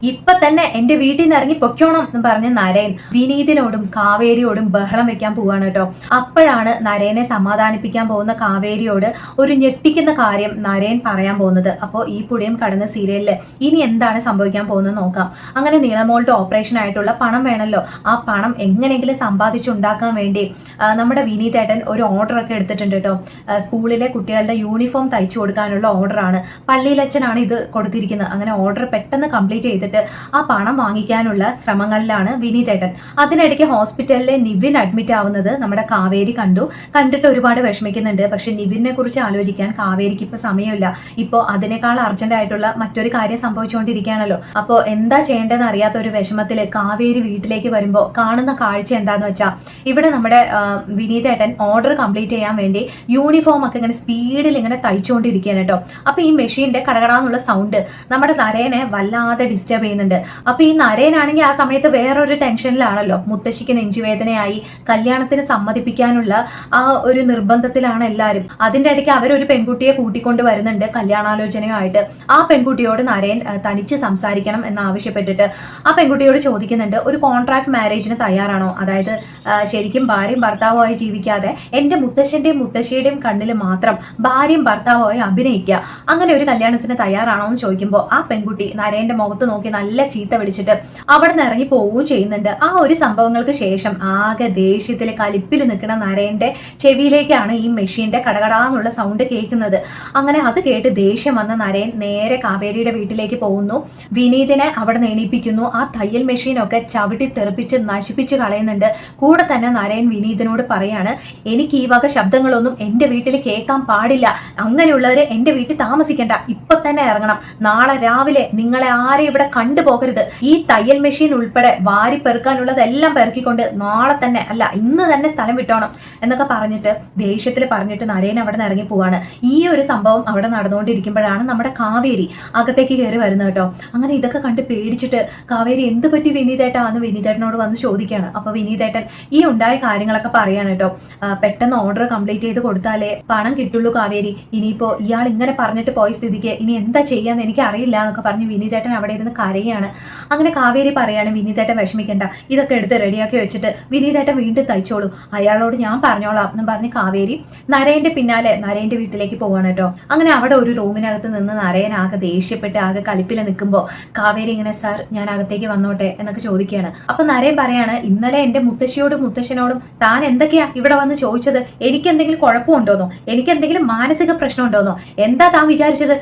ഇപ്പൊ തന്നെ എന്റെ വീട്ടിൽ നിന്ന് ഇറങ്ങി പൊക്കോണം എന്ന് പറഞ്ഞ് നരേൻ വിനീതിനോടും കാവേരിയോടും ബഹളം വെക്കാൻ പോവാണ് കേട്ടോ. അപ്പോഴാണ് നരേനെ സമാധാനിപ്പിക്കാൻ പോകുന്ന കാവേരിയോട് ഒരു ഞെട്ടിക്കുന്ന കാര്യം നരേൻ പറയാൻ പോകുന്നത്. അപ്പോൾ ഈ പുഴയും കടന്ന സീരിയലില് ഇനി എന്താണ് സംഭവിക്കാൻ പോകുന്നത് നോക്കാം. അങ്ങനെ നീളമോളുടെ ഓപ്പറേഷൻ ആയിട്ടുള്ള പണം വേണമല്ലോ, ആ പണം എങ്ങനെയെങ്കിലും സമ്പാദിച്ചുണ്ടാക്കാൻ വേണ്ടി നമ്മുടെ വിനീതേട്ടൻ ഒരു ഓർഡർ ഒക്കെ എടുത്തിട്ടുണ്ട് കേട്ടോ. സ്കൂളിലെ കുട്ടികളുടെ യൂണിഫോം തയ്ച്ചു കൊടുക്കാനുള്ള ഓർഡറാണ്. പള്ളിയിലച്ഛനാണ് ഇത് കൊടുത്തിരിക്കുന്നത്. അങ്ങനെ ഓർഡർ പെട്ടെന്ന് കംപ്ലീറ്റ് ചെയ്തിട്ട് ആ പണം വാങ്ങിക്കാനുള്ള ശ്രമങ്ങളിലാണ് വിനീതേട്ടൻ. അതിനിടയ്ക്ക് ഹോസ്പിറ്റലിലെ നിവിൻ അഡ്മിറ്റ് ആവുന്നത് നമ്മുടെ കാവേരി കണ്ടിട്ട് ഒരുപാട് വിഷമിക്കുന്നുണ്ട്. പക്ഷെ നിവിനെ കുറിച്ച് ആലോചിക്കാൻ കാവേരിക്ക് ഇപ്പൊ സമയമില്ല. ഇപ്പോ അതിനേക്കാൾ അർജന്റ് ആയിട്ടുള്ള മറ്റൊരു കാര്യം സംഭവിച്ചുകൊണ്ടിരിക്കുകയാണല്ലോ. അപ്പോൾ എന്താ ചെയ്യേണ്ടതെന്ന് അറിയാത്ത ഒരു വിഷമത്തില് കാവേരി വീട്ടിലേക്ക് വരുമ്പോൾ കാണുന്ന കാഴ്ച എന്താന്ന് വെച്ചാൽ, ഇവിടെ നമ്മുടെ വിനീതേട്ടൻ ഓർഡർ കംപ്ലീറ്റ് ചെയ്യാൻ വേണ്ടി യൂണിഫോം ഒക്കെ ഇങ്ങനെ സ്പീഡിൽ ഇങ്ങനെ തയ്ച്ചുകൊണ്ടിരിക്കുകയാണ് കേട്ടോ. അപ്പൊ ഈ മെഷീന്റെ കടകടാന്നുള്ള സൗണ്ട് നമ്മുടെ നരേനെ വല്ലാതെ ഡിസ്റ്റർബ് ചെയ്യുന്നുണ്ട്. അപ്പൊ ഈ നരേനാണെങ്കിൽ ആ സമയത്ത് വേറൊരു ടെൻഷനിലാണല്ലോ. മുത്തശ്ശിക്ക് നെഞ്ചുവേദനയായി, കല്യാണത്തിന് സമ്മതിപ്പിക്കാനുള്ള ആ ഒരു നിർബന്ധത്തിലാണ് എല്ലാവരും. അതിന്റെ ഇടയ്ക്ക് അവരൊരു പെൺകുട്ടിയെ കൂട്ടിക്കൊണ്ട് വരുന്നുണ്ട് കല്യാണാലോചനയുമായിട്ട്. ആ പെൺകുട്ടിയോട് നരേൻ തനിച്ച് സംസാരിക്കണം എന്നാവശ്യപ്പെട്ടിട്ട് ആ പെൺകുട്ടിയോട് ചോദിക്കുന്നുണ്ട്, ഒരു കോൺട്രാക്ട് മാരേജിന് തയ്യാറാണോ? അതായത് ശരിക്കും ഭാര്യയും ഭർത്താവുമായി ജീവിക്കാതെ എന്റെ മുത്തശ്ശന്റെയും മുത്തശ്ശിയുടെയും കണ്ണിൽ മാത്രം ഭാര്യയും ഭർത്താവുമായി അഭിനയിക്കുക, അങ്ങനെ ഒരു കല്യാണത്തിന് തയ്യാറാണോ എന്ന് ചോദിക്കുമ്പോൾ ആ പെൺകുട്ടി നരേന്റെ മുഖത്ത് നോക്കി നല്ല ചീത്ത വിളിച്ചിട്ട് അവിടെ നിന്ന് ഇറങ്ങി പോവുകയും ചെയ്യുന്നുണ്ട്. ആ ഒരു സംഭവങ്ങൾക്ക് ശേഷം ആകെ ദേഷ്യത്തില് കലിപ്പിൽ നിൽക്കുന്ന നരേന്റെ ചെവിയിലേക്കാണ് ഈ മെഷീന്റെ കടകടാന്നുള്ള സൗണ്ട് കേൾക്കുന്നത്. അങ്ങനെ അത് കേട്ട് ദേഷ്യം വന്ന നരേൻ നേരെ കാവേരിയുടെ വീട്ടിലേക്ക് പോകുന്നു. വിനീതിനെ അവിടെ നിന്ന് എണീപ്പിക്കുന്നു. ആ തയ്യൽ മെഷീനൊക്കെ ചവിട്ടി തെറിപ്പിച്ച് നശിപ്പിച്ച് കളയുന്നുണ്ട്. കൂടെ തന്നെ നരേൻ വിനീതിനോട് പറയാണ്, എനിക്ക് ഈ വക ശബ്ദങ്ങളൊന്നും എന്റെ വീട്ടിൽ കേൾക്കാൻ പാടില്ല, അങ്ങനെയുള്ളവര് എന്റെ വീട്ടിൽ താമസിക്കണ്ട, ഇപ്പൊ തന്നെ ഇറങ്ങണം, നാളെ രാവിലെ നിങ്ങളെ ആരെ ഇവിടെ കണ്ടുപോകരുത്, ഈ തയ്യൽ മെഷീൻ ഉൾപ്പെടെ വാരി പെറുക്കാനുള്ളതെല്ലാം പെറുക്കിക്കൊണ്ട് നാളെ തന്നെ, അല്ല ഇന്ന് തന്നെ സ്ഥലം വിട്ടോണം എന്നൊക്കെ പറഞ്ഞിട്ട് ദേഷ്യത്തിൽ പറഞ്ഞിട്ട് നരേൻ അവിടെ നിന്ന് ഇറങ്ങി പോവാണ്. ഈ ഒരു സംഭവം അവിടെ നടന്നുകൊണ്ടിരിക്കുമ്പോഴാണ് നമ്മുടെ കാവേരി അകത്തേക്ക് കയറി വരുന്നത് കേട്ടോ. അങ്ങനെ ഇതൊക്കെ കണ്ട് പേടിച്ചിട്ട് കാവേരി എന്ത് പറ്റി വിനീതേട്ടാ എന്ന് വിനീതേട്ടനോട് വന്ന് ചോദിക്കുകയാണ്. അപ്പൊ വിനീതേട്ടൻ ഈ ഉണ്ടായ കാര്യങ്ങളൊക്കെ പറയാണ് കേട്ടോ. പെട്ടെന്ന് ഓർഡർ കംപ്ലീറ്റ് ചെയ്ത് കൊടുത്താലേ പണം കിട്ടുള്ളൂ കാവേരി, ഇനിയിപ്പോ ഇയാൾ ഇങ്ങനെ പറഞ്ഞിട്ട് പോയ സ്ഥിതിക്ക് ഇനി എന്താ ചെയ്യാന്ന് എനിക്ക് അറിയില്ല എന്നൊക്കെ പറഞ്ഞ് വിനീതേട്ടൻ അവിടെ ഇരുന്ന് കരയാണ്. അങ്ങനെ കാവേരി പറയാണ്, വിനീതേട്ടൻ വിഷമിക്കണ്ട, ഇതൊക്കെ എടുത്ത് റെഡിയാക്കി വെച്ചിട്ട് വിനീതേട്ടൻ വീണ്ടും തയ്ച്ചോളൂ, അയാളോട് ഞാൻ പറഞ്ഞോളാം എന്ന് പറഞ്ഞ് കാവേരി നരേന്റെ പിന്നാലെ നരേന്റെ വീട്ടിലേക്ക് പോവാണ് കേട്ടോ. അങ്ങനെ അവിടെ ഒരു റൂമിനകത്ത് നിന്ന് നരേൻ ആകെ ദേഷ്യപ്പെട്ട് ആകെ കലിപ്പിൽ നിൽക്കുമ്പോൾ കാവേരി ഇങ്ങനെ, സാർ ഞാൻ അകത്തേക്ക് വന്നോട്ടെ എന്നൊക്കെ ചോദിക്കുകയാണ്. അപ്പൊ നരേൻ പറയാണ്, ഇന്നലെ എന്റെ മുത്തശ്ശിയോടും മുത്തശ്ശനോടും താൻ എന്തൊക്കെയാ ഇവിടെ വന്ന് ചോദിച്ചത്? എനിക്ക് എന്തെങ്കിലും കുഴപ്പമുണ്ടോന്നോ? എനിക്ക് എന്തെങ്കിലും മാനസിക പ്രശ്നം ഉണ്ടോന്നോ? എന്താ താൻ വിചാരിച്ചത്?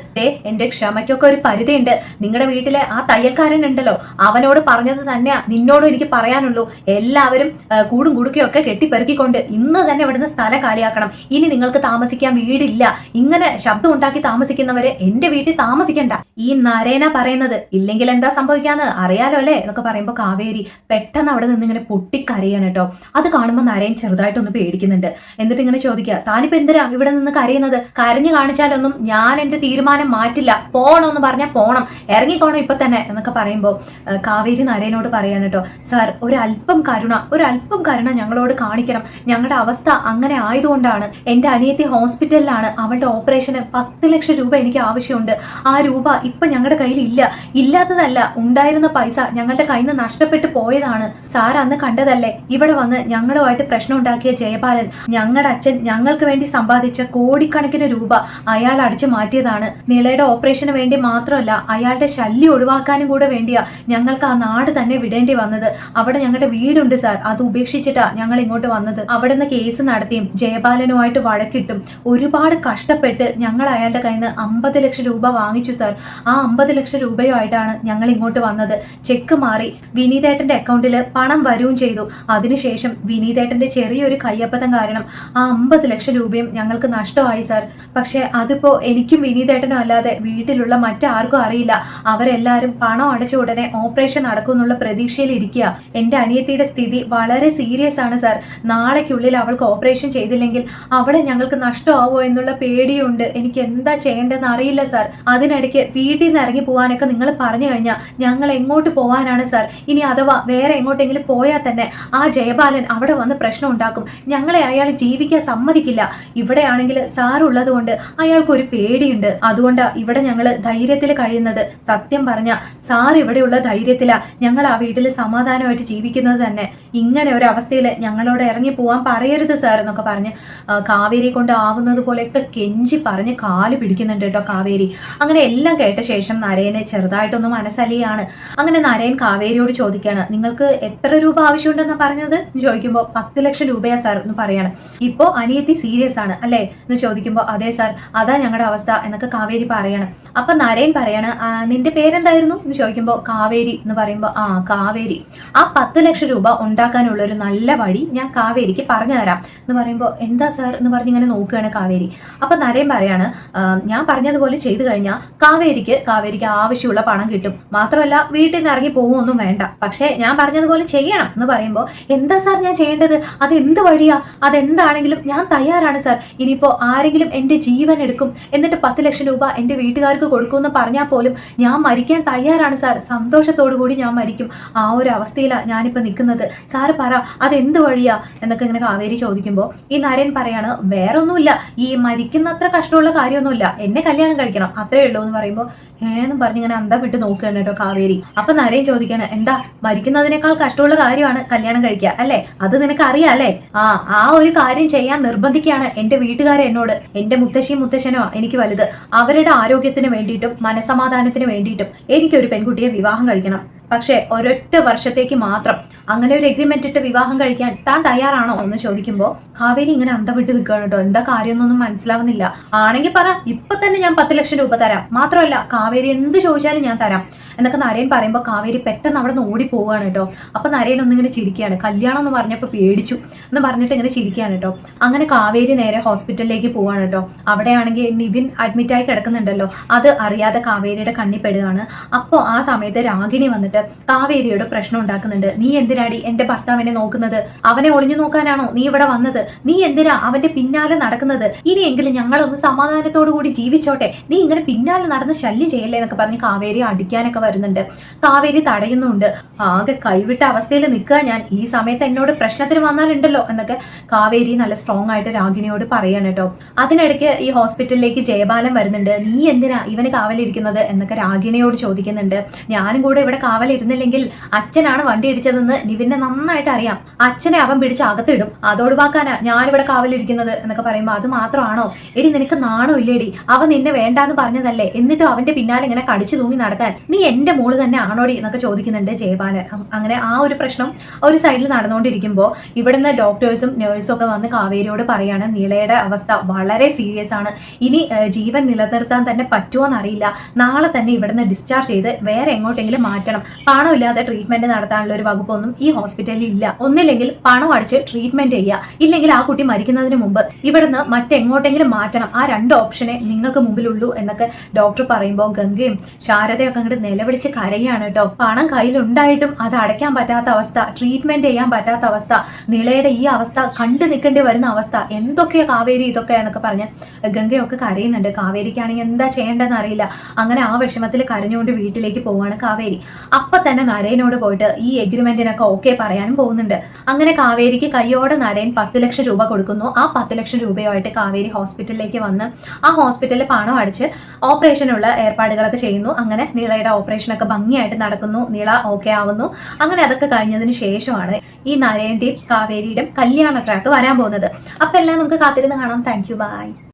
എന്റെ ക്ഷമയ്ക്കൊക്കെ ഒരു പരിധിയുണ്ട്. നിങ്ങളുടെ വീട്ടിലെ ആ തയ്യൽക്കാരൻ ഉണ്ടല്ലോ, അവനോട് പറഞ്ഞത് തന്നെയാ നിന്നോടും എനിക്ക് പറയാനുള്ളൂ. എല്ലാവരും കൂടും കുടുക്കയൊക്കെ കെട്ടിപ്പെറുക്കിക്കൊണ്ട് ഇന്ന് തന്നെ ഇവിടുന്ന് സ്ഥലം കാലിയാക്കണം. ഇനി നിങ്ങൾക്ക് താമസിക്കാൻ വീടില്ല. ഇങ്ങനെ ശബ്ദം ഉണ്ടാക്കി താമസിക്കുന്നവര് എന്റെ വീട്ടിൽ താമസിക്കണ്ട. ഈ നരേന പറയുന്നത്, ഇല്ലെങ്കിൽ എന്താ സംഭവിക്കാന്ന് അറിയാലോ അല്ലേ എന്നൊക്കെ പറയുമ്പോൾ കാവേരി പെട്ടെന്ന് അവിടെ നിന്ന് ഇങ്ങനെ പൊട്ടിക്കരയാണ് കേട്ടോ. അത് കാണുമ്പോൾ നരേൻ ചെറുതായിട്ടൊന്ന് പേടിക്കുന്നുണ്ട്. എന്നിട്ട് ഇങ്ങനെ ചോദിക്കുക, താനിപ്പോ എന്തിനാ ഇവിടെ നിന്ന് കരയുന്നത്? കരഞ്ഞു കാണിച്ചാലൊന്നും ഞാൻ എന്റെ തീരുമാനം മാറ്റില്ല. പോണമെന്ന് പറഞ്ഞാൽ പോണം, ഇറങ്ങിക്കോണം ഇപ്പൊ തന്നെ എന്നൊക്കെ പറയുമ്പോൾ കാവേരി നരേനോട് പറയാണ് കേട്ടോ, സാർ ഒരല്പം കരുണ ഞങ്ങളോട് കാണിക്കണം. ഞങ്ങളുടെ അവസ്ഥ അങ്ങനെ ആയതുകൊണ്ടാണ്. എന്റെ അനിയത്തി ഹോസ്പിറ്റലിലാണ്, അവളുടെ ഓപ്പറേഷന് 10 ലക്ഷം രൂപ എനിക്ക് ആവശ്യമുണ്ട്. ആ രൂപ ഇപ്പൊ ഞങ്ങളുടെ കയ്യിൽ ഇല്ല. ഇല്ലാത്തതല്ല, ഉണ്ടായിരുന്ന പൈസ ഞങ്ങളുടെ കയ്യിൽ നിന്ന് നഷ്ടപ്പെട്ടു പോയതാണ്. സാർ അന്ന് കണ്ടതല്ലേ ഇവിടെ വന്ന് ഞങ്ങളുമായിട്ട് പ്രശ്നം ഉണ്ടാക്കിയ ജയപാലൻ. ഞങ്ങളുടെ അച്ഛൻ ഞങ്ങൾക്ക് വേണ്ടി സമ്പാദിച്ച കോടിക്കണക്കിന് രൂപ അയാൾ അടിച്ചു മാറ്റിയതാണ്. നിളയുടെ ഓപ്പറേഷന് വേണ്ടി മാത്രമല്ല, അയാളുടെ ശല്യം ഒഴിവാക്കാനും കൂടെ വേണ്ടിയാ ഞങ്ങൾക്ക് ആ നാട് തന്നെ വിടേണ്ടി വന്നത്. അവിടെ ഞങ്ങളുടെ വീടുണ്ട് സാർ, അത് ഉപേക്ഷിച്ചിട്ടാ ഞങ്ങൾ ഇങ്ങോട്ട് വന്നത്. അവിടെ നിന്ന് കേസ് നടത്തിയും ജയപാലനുമായിട്ട് വഴക്കിട്ടും ഒരുപാട് കഷ്ടപ്പെട്ട് ഞങ്ങൾ അയാളുടെ കയ്യിൽ നിന്ന് 50 ലക്ഷം രൂപ വാങ്ങിച്ചു സാർ. ആ 50 ലക്ഷം രൂപയുമായിട്ടാണ് ഞങ്ങൾ ഇങ്ങോട്ട് വന്നത്. ചെക്ക് മാറി വിനീതേട്ടന്റെ അക്കൗണ്ടിൽ പണം വരികയും ചെയ്തു. അതിനുശേഷം വിനീതേട്ടന്റെ ചെറിയൊരു കയ്യബദ്ധം കാരണം ആ 50 ലക്ഷം രൂപയും ഞങ്ങൾക്ക് നഷ്ടമായി സാർ. പക്ഷെ അതിപ്പോ എനിക്കും വിനീതേട്ടനും അല്ലാതെ വീട്ടിലുള്ള മറ്റാർക്കും അറിയില്ല. അവരെല്ലാരും പണം അടച്ച ഉടനെ ഓപ്പറേഷൻ നടക്കും എന്നുള്ള പ്രതീക്ഷയിൽ ഇരിക്കുക. എന്റെ അനിയത്തിയുടെ സ്ഥിതി വളരെ സീരിയസ് ആണ് സാർ. നാളേക്കുള്ളിൽ അവൾക്ക് ഓപ്പറേഷൻ ചെയ്തില്ലെങ്കിൽ അവളെ ഞങ്ങൾക്ക് നഷ്ടമാവോ എന്നുള്ള പേടിയുണ്ട്. എനിക്ക് എന്താ ചെയ്യേണ്ടതെന്ന് അറിയില്ല സാർ. അതിനിടയ്ക്ക് വീട്ടിൽ നിന്ന് ഇറങ്ങി പോകാനൊക്കെ നിങ്ങൾ പറഞ്ഞു കഴിഞ്ഞാൽ ഞങ്ങൾ എങ്ങോട്ട് പോകാനാണ് സാർ? ഇനി അഥവാ വേറെ എങ്ങോട്ടെങ്കിലും പോയാൽ തന്നെ ആ ജയപാലൻ അവിടെ വന്ന് പ്രശ്നം ഉണ്ടാക്കും. ഞങ്ങളെ അയാൾ ജീവിക്കാൻ സമ്മതിക്കില്ല. ഇവിടെയാണെങ്കിൽ സാർ ഉള്ളത് കൊണ്ട് അയാൾക്കൊരു പേടിയുണ്ട്. അതുകൊണ്ടാ ഇവിടെ ഞങ്ങൾ ധൈര്യത്തിൽ കഴിയുന്നത്. സത്യം പറഞ്ഞ സാർ ഇവിടെയുള്ള ധൈര്യത്തിലാ ഞങ്ങൾ ആ വീട്ടിൽ സമാധാനമായിട്ട് ജീവിക്കുന്നത് തന്നെ. ഇങ്ങനെ ഒരു അവസ്ഥയിൽ ഞങ്ങളോട് ഇറങ്ങി പോവാൻ പറയരുത് സാർ എന്നൊക്കെ പറഞ്ഞ് കാവേരി കൊണ്ട് ആവുന്നത് പോലെയൊക്കെ കെഞ്ചി പറഞ്ഞ് കാല് പിടിക്കുന്നുണ്ട് കേട്ടോ കാവേരി. അങ്ങനെ എല്ലാം കേട്ട ശേഷം നരേനെ ചെറുതായിട്ടൊന്ന് മനസ്സലിയാണ്. അങ്ങനെ നരേൻ കാവേരിയോട് ചോദിക്കുകയാണ്, നിങ്ങൾക്ക് എത്ര രൂപ ആവശ്യമുണ്ടെന്ന് പറഞ്ഞത് എന്ന് ചോദിക്കുമ്പോൾ 10 ലക്ഷം രൂപയാ സാർ എന്ന് പറയാണ്. ഇപ്പോ അനിയത്തി സീരിയസ് ആണ് അല്ലേ എന്ന് ചോദിക്കുമ്പോൾ അതെ സാർ, അതാ ഞങ്ങളുടെ അവസ്ഥ എന്നൊക്കെ കാവേരി പറയാണ്. അപ്പൊ നരേൻ പറയാണ്, നിന്റെ പേരെന്തായിരുന്നു എന്ന് ചോദിക്കുമ്പോൾ കാവേരി എന്ന് പറയുമ്പോൾ കാവേരി, ആ 10 ലക്ഷം രൂപ ഉണ്ടാക്കാനുള്ള ഒരു നല്ല വഴി ഞാൻ കാവേരിക്ക് പറഞ്ഞു തരാം എന്ന് പറയുമ്പോൾ എന്താ സാർ എന്ന് പറഞ്ഞ് ഇങ്ങനെ നോക്കുകയാണ് കാവേരി. അപ്പൊ നരേൻ പറയാണ്, ഞാൻ പറഞ്ഞതുപോലെ ചെയ്തു കഴിഞ്ഞാൽ കാവേരിക്ക് ആവശ്യമുള്ള പണം കിട്ടും, മാത്രമല്ല വീട്ടിൽ നിന്ന് ഇറങ്ങി പോകുമൊന്നും വേണ്ട, പക്ഷേ ഞാൻ പറഞ്ഞതുപോലെ ചെയ്യണം എന്ന് പറയുമ്പോൾ എന്താ സാർ ഞാൻ ചെയ്യേണ്ടത്, അത് എന്ത് വഴിയാ, അതെന്താണെങ്കിലും ഞാൻ തയ്യാറാണ് സാർ. ഇനിയിപ്പോ ആരെങ്കിലും എന്റെ ജീവൻ എടുക്കും എന്നിട്ട് 10 ലക്ഷം രൂപ എന്റെ വീട്ടുകാർക്ക് കൊടുക്കുമെന്ന് പറഞ്ഞാൽ പോലും ഞാൻ മരിക്കാൻ തയ്യാറാണ് സാർ, സന്തോഷത്തോടു കൂടി ഞാൻ മരിക്കും. ആ ഒരു അവസ്ഥയിലാണ് ഞാനിപ്പോ നിൽക്കുന്നത്, സാറ് പറ അതെന്ത് വഴിയാ എന്നൊക്കെ ഇങ്ങനെ കാവേരി ചോദിക്കുമ്പോൾ ഈ നരേൻ പറയാണ്, വേറെ ഒന്നുമില്ല, ഈ മരിക്കുന്നത്ര കഷ്ടമുള്ള കാര്യമൊന്നുമില്ല, എന്നെ കല്യാണം കഴിക്കണം അത്രേ ഉള്ളൂ എന്ന് പറയുമ്പോൾ ഏന്നും പറഞ്ഞ് ഇങ്ങനെ അന്തം വിട്ട് നോക്കുകയാണ് കേട്ടോ കാവേരി. അപ്പൊ നരേൻ ചോദിക്കാണ്, എന്താ മരിക്കുന്നതിനേക്കാൾ കഷ്ടമുള്ള കാര്യമാണ് കല്യാണം കഴിക്കുക അല്ലെ, അത് നിനക്ക് അറിയാം അല്ലേ? ആ ഒരു കാര്യം ചെയ്യാൻ നിർബന്ധിക്കുകയാണ് എന്റെ വീട്ടുകാരെ എന്നോട്. എന്റെ മുത്തശ്ശിയും മുത്തശ്ശനോ എനിക്ക് വലുത്, അവരുടെ ആരോഗ്യത്തിന് വേണ്ടിയിട്ടും മനസമാധാനത്തിന് വേണ്ടിയിട്ടും എനിക്കൊരു പെൺകുട്ടിയെ വിവാഹം കഴിക്കണം, പക്ഷെ ഒരൊറ്റ വർഷത്തേക്ക് മാത്രം. അങ്ങനെ ഒരു എഗ്രിമെന്റ് ഇട്ട് വിവാഹം കഴിക്കാൻ താൻ തയ്യാറാണോ എന്ന് ചോദിക്കുമ്പോൾ കാവേരി ഇങ്ങനെ അന്തം വിട്ട് നിൽക്കുകയാണ് കേട്ടോ. എന്താ കാര്യമൊന്നും മനസ്സിലാവുന്നില്ല. ആണെങ്കിൽ പറ, ഇപ്പൊ തന്നെ ഞാൻ 10 ലക്ഷം രൂപ തരാം, മാത്രമല്ല കാവേരി എന്ത് ചോദിച്ചാലും ഞാൻ തരാം എന്നൊക്കെ നരേൻ പറയുമ്പോൾ കാവേരി പെട്ടെന്ന് അവിടെ നിന്ന് ഓടിപ്പോവാണ് കേട്ടോ. അപ്പൊ നരേൻ ഒന്നിങ്ങനെ ചിരിക്കുകയാണ്, കല്യാണം എന്ന് പറഞ്ഞപ്പോൾ പേടിച്ചു എന്ന് പറഞ്ഞിട്ട് ഇങ്ങനെ ചിരിക്കുകയാണ് കേട്ടോ. അങ്ങനെ കാവേരി നേരെ ഹോസ്പിറ്റലിലേക്ക് പോവാണ് കേട്ടോ. അവിടെയാണെങ്കിൽ നിവിൻ അഡ്മിറ്റായി കിടക്കുന്നുണ്ടല്ലോ, അത് അറിയാതെ കാവേരിയുടെ കണ്ണിൽ പെടുകയാണ്. അപ്പോൾ ആ സമയത്ത് രാഗിണി വന്നിട്ട് കാവേരിയോട് പ്രശ്നം ഉണ്ടാക്കുന്നുണ്ട്. നീ എന്തിനാടി എന്റെ ഭർത്താവിനെ നോക്കുന്നത്, അവനെ ഒളിഞ്ഞു നോക്കാനാണോ നീ ഇവിടെ വന്നത്, നീ എന്തിനാ അവന്റെ പിന്നാലെ നടക്കുന്നത്, ഇനിയെങ്കിലും ഞങ്ങളൊന്ന് സമാധാനത്തോടു കൂടി ജീവിച്ചോട്ടെ, നീ ഇങ്ങനെ പിന്നാലെ നടന്ന് ശല്യം ചെയ്യല്ലേ എന്നൊക്കെ പറഞ്ഞ് കാവേരി അടിക്കാനൊക്കെ വരുന്നുണ്ട്. കാവേരി തടയുന്നുണ്ട്. ആകെ കൈവിട്ട അവസ്ഥയിൽ നിൽക്കുക ഞാൻ, ഈ സമയത്ത് എന്നോട് പ്രശ്നത്തിന് വന്നാലുണ്ടല്ലോ എന്നൊക്കെ കാവേരി നല്ല സ്ട്രോങ് ആയിട്ട് രാഗിണിയോട് പറയാണ് കേട്ടോ. അതിനിടയ്ക്ക് ഈ ഹോസ്പിറ്റലിലേക്ക് ജയബാലൻ വരുന്നുണ്ട്. നീ എന്തിനാ ഇവന് കാവലിരിക്കുന്നത് എന്നൊക്കെ രാഗിണിയോട് ചോദിക്കുന്നുണ്ട്. ഞാനും കൂടെ ഇവിടെ കാവലിരുന്നില്ലെങ്കിൽ അച്ഛനാണ് വണ്ടി ഇടിച്ചതെന്ന് നിവിനെ നന്നായിട്ട് അറിയാം, അച്ഛനെ അവൻ പിടിച്ച് അകത്തിടും, അതോടുവാക്കാനാ ഞാനിവിടെ കാവലിരിക്കുന്നത് എന്നൊക്കെ പറയുമ്പോൾ അത് മാത്രമാണോ എടി, നിനക്ക് നാണോ ഇല്ലേടി, അവൻ നിന്നെ വേണ്ടാന്ന് പറഞ്ഞതല്ലേ, എന്നിട്ടും അവന്റെ പിന്നാലെ ഇങ്ങനെ കടിച്ചു തൂങ്ങി നടക്കാൻ നീ എന്റെ മോള് തന്നെ ആണോടി എന്നൊക്കെ ചോദിക്കുന്നുണ്ട് ജയബാലൻ. അങ്ങനെ ആ ഒരു പ്രശ്നം ഒരു സൈഡിൽ നടന്നുകൊണ്ടിരിക്കുമ്പോൾ ഇവിടുന്ന് ഡോക്ടേഴ്സും നേഴ്സും ഒക്കെ വന്ന് കാവേരിയോട് പറയാണ്, നീളയുടെ അവസ്ഥ വളരെ സീരിയസ് ആണ്, ഇനി ജീവൻ നിലനിർത്താൻ തന്നെ പറ്റുമോ എന്നറിയില്ല, നാളെ തന്നെ ഇവിടുന്ന് ഡിസ്ചാർജ് ചെയ്ത് വേറെ എങ്ങോട്ടെങ്കിലും മാറ്റണം, പണമില്ലാതെ ട്രീറ്റ്മെന്റ് നടത്താനുള്ള ഒരു വകുപ്പൊന്നും ഈ ഹോസ്പിറ്റലിൽ ഇല്ല, ഒന്നില്ലെങ്കിൽ പണം അടിച്ച് ട്രീറ്റ്മെന്റ് ചെയ്യുക, ഇല്ലെങ്കിൽ ആ കുട്ടി മരിക്കുന്നതിന് മുമ്പ് ഇവിടുന്ന് മറ്റെങ്ങോട്ടെങ്കിലും മാറ്റണം, ആ 2 ഓപ്ഷനെ നിങ്ങൾക്ക് മുമ്പിലുള്ളൂ എന്നൊക്കെ ഡോക്ടർ പറയുമ്പോൾ ഗംഗയും ശാരദയൊക്കെ അങ്ങോട്ട് നിലവിളിച്ച് കരയാണ് കേട്ടോ. പണം കയ്യിലുണ്ടായിട്ടും അത് അടയ്ക്കാൻ പറ്റാത്ത അവസ്ഥ, ട്രീറ്റ്മെന്റ് ചെയ്യാൻ പറ്റാത്ത അവസ്ഥ, നിളയുടെ ഈ അവസ്ഥ കണ്ടു നിൽക്കേണ്ടി വരുന്ന അവസ്ഥ, എന്തൊക്കെയാ കാവേരി ഇതൊക്കെ എന്നൊക്കെ പറഞ്ഞ് ഗംഗയൊക്കെ കരയുന്നുണ്ട്. കാവേരിക്കാണെങ്കിൽ എന്താ ചെയ്യേണ്ടതെന്ന് അറിയില്ല. അങ്ങനെ ആ വിഷമത്തിൽ കരഞ്ഞുകൊണ്ട് വീട്ടിലേക്ക് പോവാണ് കാവേരി. അപ്പൊ തന്നെ നരേനോട് പോയിട്ട് ഈ എഗ്രിമെന്റിനൊക്കെ ഓക്കെ പറയാനും പോകുന്നുണ്ട്. അങ്ങനെ കാവേരിക്ക് കയ്യോടെ നരേൻ 10 ലക്ഷം രൂപ കൊടുക്കുന്നു. ആ 10 ലക്ഷം രൂപയുമായിട്ട് കാവേരി ഹോസ്പിറ്റലിലേക്ക് വന്ന് ആ ഹോസ്പിറ്റലിൽ പണം അടിച്ച് ഓപ്പറേഷനുള്ള ഏർപ്പാടുകളൊക്കെ ചെയ്യുന്നു. അങ്ങനെ നീളയുടെ ഓപ്പറേഷനൊക്കെ ഭംഗിയായിട്ട് നടക്കുന്നു, നീള ഓക്കെ ആവുന്നു. അങ്ങനെ അതൊക്കെ കഴിഞ്ഞതിന് ശേഷമാണ് ഈ നരേന്റെയും കാവേരിയുടെയും കല്യാണ ട്രാക്ക് വരാൻ പോകുന്നത്. അപ്പൊ എല്ലാം നമുക്ക് കാത്തിരുന്ന് കാണാം. Thank you, by.